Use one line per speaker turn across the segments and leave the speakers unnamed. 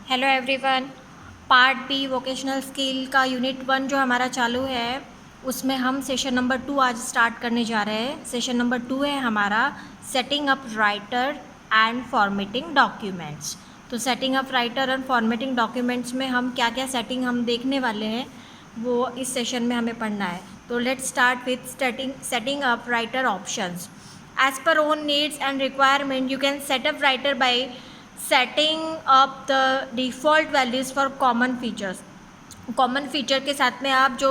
Hello everyone. Part B vocational skill का unit 1 जो हमारा चालू है उसमें हम सेशन नंबर 2 आज स्टार्ट करने जा रहे हैं। सेशन नंबर 2 है हमारा setting up writer and formatting documents. तो setting up writer and formatting documents में हम क्या क्या सेटिंग हम देखने वाले हैं वो इस सेशन में हमें पढ़ना है। तो let's start with setting up writer options. As per own needs and requirement you can set up writer by setting up the default values for common features. Common feature के साथ में आप जो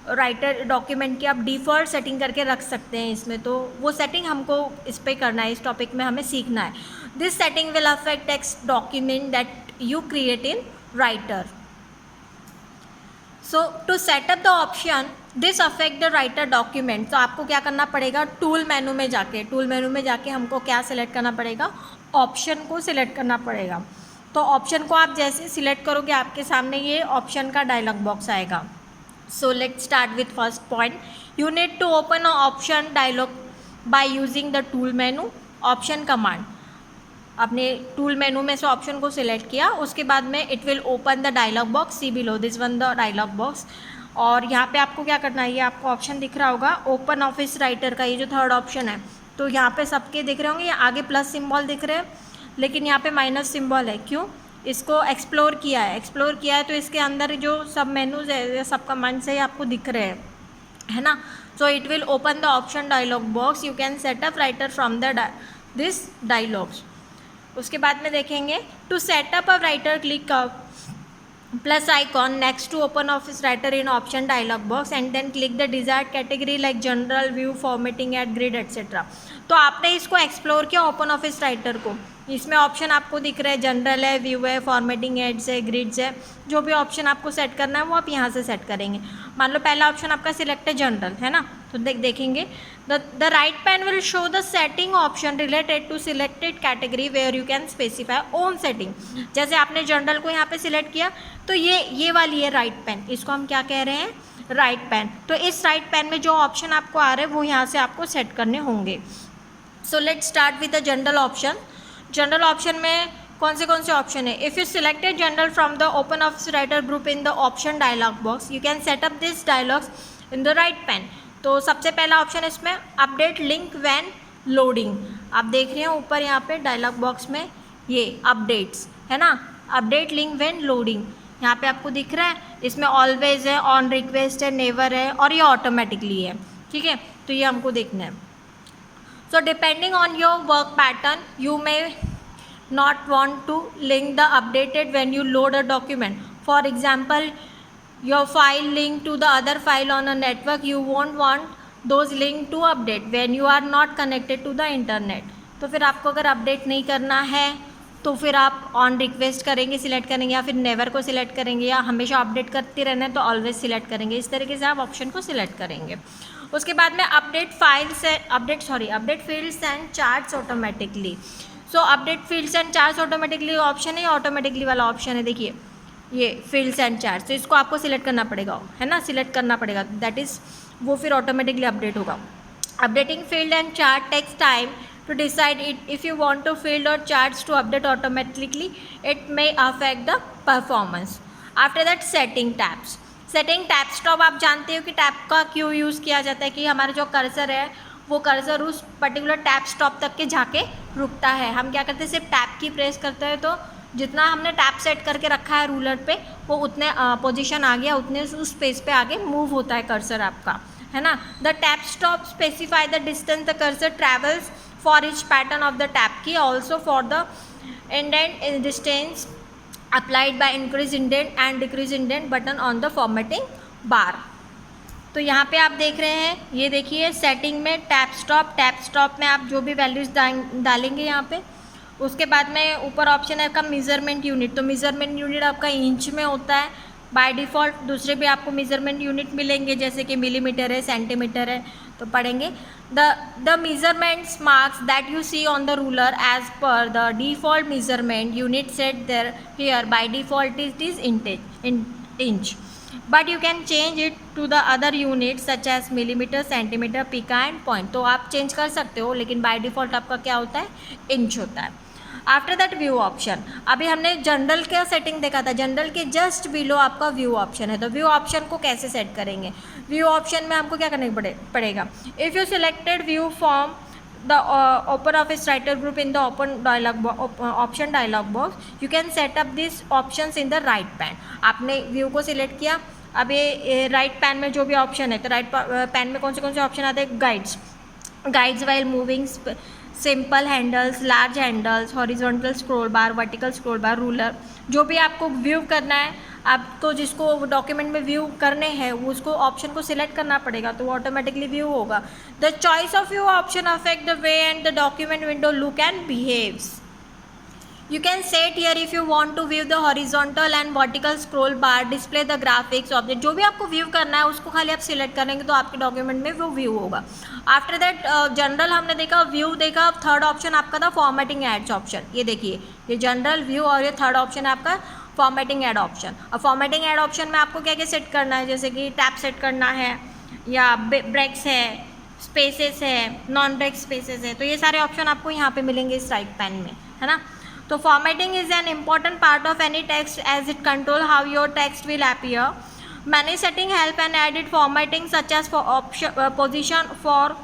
राइटर डॉक्यूमेंट की आप default setting करके रख सकते हैं इसमें, तो वो सेटिंग हमको इस पर करना है, इस टॉपिक में हमें सीखना है। This setting will affect text document that you create in writer. So to setup the option this affect the writer document, तो आपको क्या करना पड़ेगा, टूल मेनू में जाके हमको क्या सिलेक्ट करना पड़ेगा, ऑप्शन को सिलेक्ट करना पड़ेगा। तो ऑप्शन को आप जैसे सिलेक्ट करोगे आपके सामने ये ऑप्शन का डायलॉग बॉक्स आएगा। So let's start with first point. You need to open a option dialog by using the tool menu option command. आपने टूल मेनू में से ऑप्शन को सिलेक्ट किया, उसके बाद में it will open the dialog box, see below this one the dialog box. और यहाँ पे आपको क्या करना है, ये आपको ऑप्शन दिख रहा होगा ओपन ऑफिस राइटर का, ये जो थर्ड ऑप्शन है। तो यहाँ पे सबके दिख रहे होंगे, ये आगे प्लस सिंबल दिख रहे हैं लेकिन यहाँ पे माइनस सिंबल है, क्यों? इसको एक्सप्लोर किया है तो इसके अंदर जो सब मेनूज है, सब कमांड्स है आपको दिख रहे हैं, है ना। So it will open the option dialog box, you can set up writer from the this dialogs. उसके बाद में देखेंगे to setup a writer click plus icon next to open office writer in option dialog box and then click the desired category like general, view, formatting at grid et cetera. तो आपने इसको explore किया open office writer को, इसमें option आपको दिख रहा है, जनरल है, व्यू है, फॉर्मेटिंग एड्स है, ग्रिड्स है। जो भी ऑप्शन आपको सेट करना है वो आप यहाँ से सेट करेंगे। मान लो पहला ऑप्शन आपका सिलेक्ट है जनरल, है ना, तो देखेंगे the right pane will show the setting option related to selected category where you can specify own setting. जैसे आपने जनरल को यहाँ पे सिलेक्ट किया तो ये वाली है राइट पैन, इसको हम क्या कह रहे हैं, राइट पैन। तो इस राइट पैन में जो ऑप्शन आपको आ रहे हैं वो यहाँ से आपको सेट करने होंगे। So let's start with the general option. General option में कौन से ऑप्शन है, if you selected general from the open office writer group in the option dialog box you can set up this dialogs in the right pane. तो सबसे पहला option इसमें update link when loading, आप देख रहे हैं ऊपर यहाँ पे डायलॉग बॉक्स में ये अपडेट्स है ना, अपडेट लिंक व्हेन लोडिंग यहाँ पे आपको दिख रहा है। इसमें ऑलवेज है, ऑन रिक्वेस्ट है, नेवर है और ये ऑटोमेटिकली है, ठीक है। तो ये हमको देखना है। So depending on your work pattern, you may not want to link the updated when you load a document. For example, your file linked to the other file on a network, you won't want those link to update when you are not connected to the internet. तो फिर आपको अगर update नहीं करना है तो फिर आप ऑन रिक्वेस्ट करेंगे, सिलेक्ट करेंगे, या फिर नेवर को सिलेक्ट करेंगे, या हमेशा अपडेट करते रहना है तो ऑलवेज सिलेक्ट करेंगे। इस तरीके से आप ऑप्शन को सिलेक्ट करेंगे। उसके बाद में update fields and charts automatically. So update fields and charts automatically option है, ऑटोमेटिकली वाला ऑप्शन है, देखिए ये फील्ड्स एंड चार्ट्स, तो इसको आपको सिलेक्ट करना पड़ेगा, है ना, सिलेक्ट करना पड़ेगा, दैट इज़ वो फिर ऑटोमेटिकली अपडेट होगा। Updating field and chart takes time to decide it. If you want to field or charts to update automatically, it may affect the performance. After that, setting tabs. Setting tabs तो आप जानते हो कि tab का क्यों use किया जाता है, कि हमारा जो कर्सर है वो कर्सर उस पर्टिकुलर टैब स्टॉप तक के जाके रुकता है। हम क्या करते हैं, सिर्फ टैब की प्रेस करते हैं तो जितना हमने टैब सेट करके रखा है रूलर पे वो उतने पोजीशन आ गया, उतने उस स्पेस पे आगे मूव होता है कर्सर आपका, है ना। The tab stop specify the distance the cursor travels for each pattern of the tab key, also for the indent distance applied by increase indent and decrease indent button on the formatting bar. तो यहाँ पे आप देख रहे हैं, ये देखिए setting में टैब स्टॉप में आप जो भी वैल्यूज़ डालेंगे यहाँ पे। उसके बाद में ऊपर ऑप्शन है आपका मेजरमेंट यूनिट, तो मेजरमेंट यूनिट आपका इंच में होता है बाय डिफ़ॉल्ट। दूसरे भी आपको मेजरमेंट यूनिट मिलेंगे जैसे कि मिलीमीटर है, सेंटीमीटर है, तो पढ़ेंगे। The measurements marks that you see on the ruler as per the default measurement unit set there here by default it is inch, but you can change it to the other units such as millimeter, centimeter, pica and point. तो आप change कर सकते हो लेकिन by default आपका क्या होता है, इंच होता है। आफ्टर दैट व्यू ऑप्शन, अभी हमने जनरल का सेटिंग देखा था, जनरल के जस्ट बिलो आपका व्यू ऑप्शन है। तो व्यू ऑप्शन को कैसे सेट करेंगे? व्यू ऑप्शन में आपको क्या करना पड़ेगा? If you selected view form the open office writer group in the open option dialog box, you can set up these options in the right pane। आपने view को सिलेक्ट किया, अब ये राइट पैन में जो भी ऑप्शन है, तो राइट पैन में कौन से ऑप्शन आते हैं? Guides while moving, simple handles, large handles, horizontal scroll बार, वर्टिकल स्क्रॉल बार, रूलर। जो भी आपको व्यू करना है, आपको जिसको डॉक्यूमेंट में व्यू करने हैं उसको ऑप्शन को सिलेक्ट करना पड़ेगा, तो वो ऑटोमेटिकली व्यू होगा। The choice of view option affect the way and the document window look and behaves. You can set here if you want to view the horizontal and vertical scroll bar, display the graphics object। जो भी आपको view करना है उसको खाली आप select करेंगे तो आपके डॉक्यूमेंट में वो व्यू होगा। आफ्टर दैट जनरल हमने देखा, व्यू देखा, थर्ड ऑप्शन आपका था फॉर्मेटिंग एड्स ऑप्शन। ये देखिए, ये जनरल व्यू और ये थर्ड ऑप्शन है आपका फॉर्मेटिंग एड ऑप्शन। अब फॉर्मेटिंग एड ऑप्शन में आपको क्या क्या सेट करना है, जैसे कि टैब सेट करना है या ब्रेक्स है, स्पेसेस है, नॉन ब्रेक स्पेसेस है, तो ये सारे ऑप्शन आपको यहाँ पे मिलेंगे इस राइट पैन में, है ना। तो formatting is an important part of any text as it control how your text will appear. Many setting help and edit formatting such as position for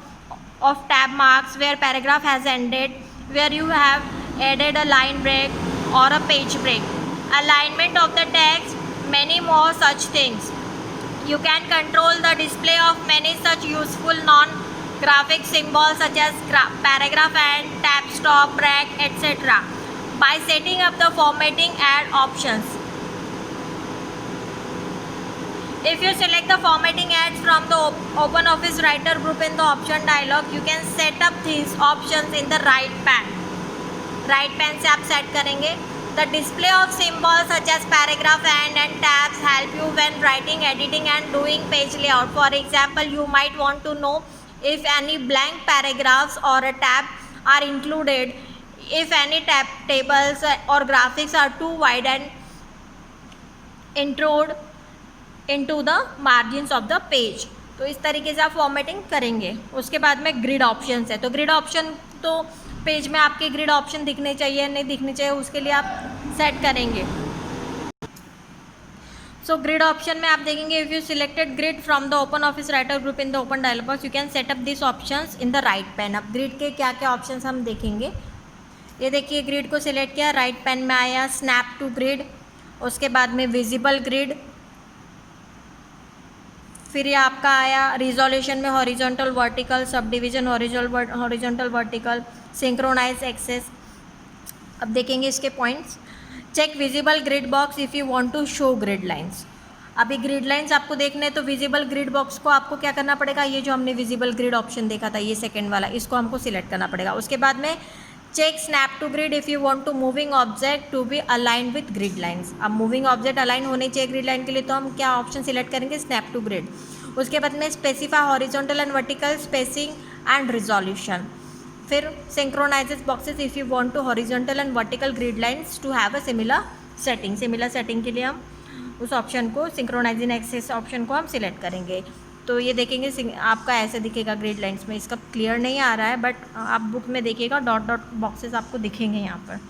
of tab marks where paragraph has ended, where you have added a line break और a page break, alignment of the text, many more such things. You can control the display of many such useful non-graphic symbols such as paragraph and tab stop, break, etc. by setting up the formatting add options. If you select the formatting adds from the Open Office Writer group in the option dialog, you can set up these options in the right pane. Right pane से आप set करेंगे। The display of symbols such as paragraph and tabs help you when writing, editing and doing page layout. For example, you might want to know if any blank paragraphs or a tab are included, if any tables or graphics are too wide and intrude into the margins of the page। तो इस तरीके से आप formatting करेंगे। उसके बाद में grid option है, तो ग्रिड ऑप्शन तो पेज में आपके ग्रिड ऑप्शन दिखने चाहिए, नहीं दिखने चाहिए, उसके लिए आप सेट करेंगे। सो ग्रिड ऑप्शन में आप देखेंगे, if you selected grid from the open office writer group in the open dialog box, you can set up this options in the right pane. अब ग्रिड के क्या क्या ऑप्शंस हम देखेंगे। ये देखिए, ग्रिड को सिलेक्ट किया, राइट पैन में आया स्नैप टू ग्रिड, उसके बाद में विजिबल ग्रिड, फिर ये आपका आया रिजोल्यूशन में horizontal vertical, subdivision horizontal vertical, synchronize axes. अब देखेंगे इसके points. Check visible grid box if you want to show grid lines. अभी ग्रिड लाइंस आपको देखने हैं तो विजिबल ग्रिड बॉक्स को आपको क्या करना पड़ेगा, ये जो हमने विजिबल ग्रिड ऑप्शन देखा था ये सेकंड वाला, इसको हमको सिलेक्ट करना पड़ेगा। उसके बाद में check snap to grid if you want to moving object to be align with grid lines. अब मूविंग ऑब्जेक्ट अलाइन होने चाहिए ग्रिड लाइन के लिए, तो हम क्या ऑप्शन सिलेक्ट करेंगे, स्नैप टू ग्रिड। उसके बाद में specify horizontal and vertical spacing and resolution. फिर synchronises boxes if you want to horizontal and vertical grid lines to have a similar setting. Similar setting के लिए हम उस ऑप्शन को, सिंक्रोनाइजिंग एक्सेस ऑप्शन को हम सिलेक्ट करेंगे। तो ये देखेंगे आपका ऐसे दिखेगा ग्रिड लाइंस में। इसका क्लियर नहीं आ रहा है, बट आप बुक में देखिएगा डॉट डॉट बॉक्सेस आपको दिखेंगे यहाँ पर।